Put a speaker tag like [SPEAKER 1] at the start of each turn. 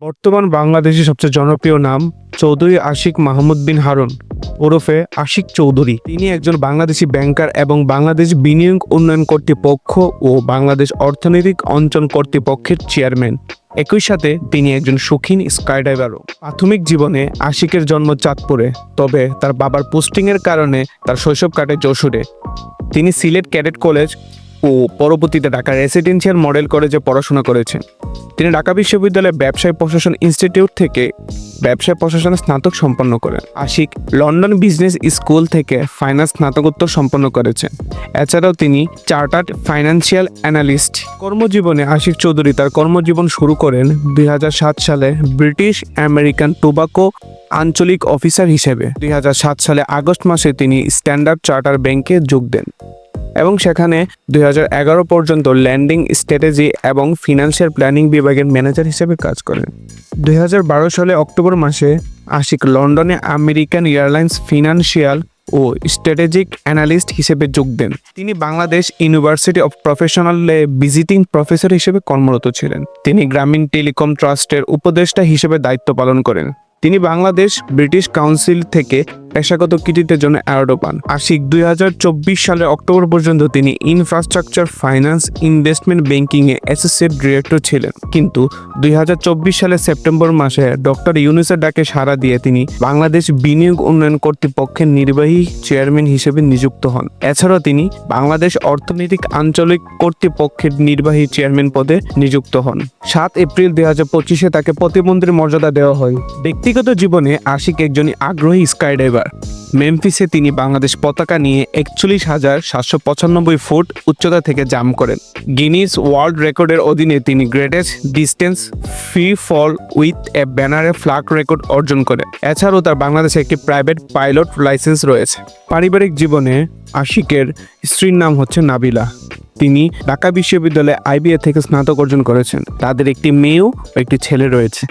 [SPEAKER 1] বর্তমান বাংলাদেশের সবচেয়ে জনপ্রিয় নাম চৌধুরী আশিক মাহমুদ বিন হারুন ওরফে আশিক চৌধুরী। তিনি একজন বাংলাদেশি ব্যাংকার এবং বাংলাদেশ বিনিয়োগ উন্নয়ন কর্তৃপক্ষ ও বাংলাদেশ অর্থনৈতিক অঞ্চল কর্তৃপক্ষের চেয়ারম্যান। একই সাথে তিনি একজন শৌখিন স্কাইডাইভারও। প্রাথমিক জীবনে আশিকের জন্ম চাঁদপুরে, তবে তার বাবার পোস্টিংয়ের কারণে তার শৈশব কাটে যশোরে। তিনি সিলেট ক্যাডেট কলেজ ও পরবর্তীতে ঢাকা রেসিডেন্সিয়াল মডেল কলেজে পড়াশোনা করেছেন। তিনি ঢাকা বিশ্ববিদ্যালয়ে ব্যবসায় প্রশাসন ইনস্টিটিউট থেকে ব্যবসায় প্রশাসনে স্নাতক সম্পন্ন করেন। আশিক লন্ডন বিজনেস স্কুল থেকে ফাইন্যান্স স্নাতকোত্তর সম্পন্ন করেছেন। এছাড়াও তিনি চার্টার্ড ফাইন্যান্সিয়াল অ্যানালিস্ট। কর্মজীবনে আশিক চৌধুরী তার কর্মজীবন শুরু করেন 2007 সালে ব্রিটিশ আমেরিকান টোবাকো আঞ্চলিক অফিসার হিসেবে। 2007 সালে আগস্ট মাসে তিনি স্ট্যান্ডার্ড চার্টার ব্যাংকে যোগ দেন এবং সেখানে 2011 পর্যন্ত ল্যান্ডিং স্ট্র্যাটেজি এবং ফিনান্সিয়াল প্ল্যানিং বিভাগের ম্যানেজার হিসেবে কাজ করেন। 2012 সালে অক্টোবর মাসে আশিক লন্ডনে আমেরিকান এয়ারলাইন্স ফিনান্সিয়াল ও স্ট্র্যাটেজিক অ্যানালিস্ট হিসেবে যোগ দেন। তিনি বাংলাদেশ ইউনিভার্সিটি অফ প্রফেশনালে ভিজিটিং প্রফেসর হিসেবে কর্মরত ছিলেন। তিনি গ্রামীণ টেলিকম ট্রাস্টের উপদেষ্টা হিসেবে দায়িত্ব পালন করেন। তিনি বাংলাদেশ ব্রিটিশ কাউন্সিল থেকে পেশাগত কৃতিত্বের জন্য অ্যাওয়ার্ডও পান। আশিক 2024 সালের অক্টোবর পর্যন্ত তিনি ইনফ্রাস্ট্রাকচার ফাইন্যান্স ইনভেস্টমেন্ট ব্যাংকিংয়ে অ্যাসোসিয়েট ডিরেক্টর ছিলেন, কিন্তু 2024 সালের সেপ্টেম্বর মাসে ডক্টর ইউনূসের ডাকে সাড়া দিয়ে তিনি বাংলাদেশ বিনিয়োগ উন্নয়ন কর্তৃপক্ষের নির্বাহী চেয়ারম্যান হিসেবে নিযুক্ত হন। এছাড়াও তিনি বাংলাদেশ অর্থনৈতিক আঞ্চলিক কর্তৃপক্ষের নির্বাহী চেয়ারম্যান পদে নিযুক্ত হন। 7 এপ্রিল 2025-এ তাকে প্রতিমন্ত্রীর মর্যাদা দেওয়া হয়। ব্যক্তিগত জীবনে আশিক একজন আগ্রহী স্কাইডাইভার। মেমফিসে তিনি বাংলাদেশ পতাকা নিয়ে 41,795 ফুট উচ্চতা থেকে জাম্প করেন। গিনিস ওয়ার্ল্ড রেকর্ডের অধীনে তিনি greatest distance free fall with a ব্যানারে ফ্ল্যাগ রেকর্ড অর্জন করেন। এছাড়াও তার বাংলাদেশে একটি প্রাইভেট পাইলট লাইসেন্স রয়েছে। পারিবারিক জীবনে আশিকের স্ত্রীর নাম হচ্ছে নাবিলা। তিনি ঢাকা বিশ্ববিদ্যালয়ে IBA থেকে স্নাতক অর্জন করেছেন। তাদের একটি মেয়ে ও একটি ছেলে রয়েছে।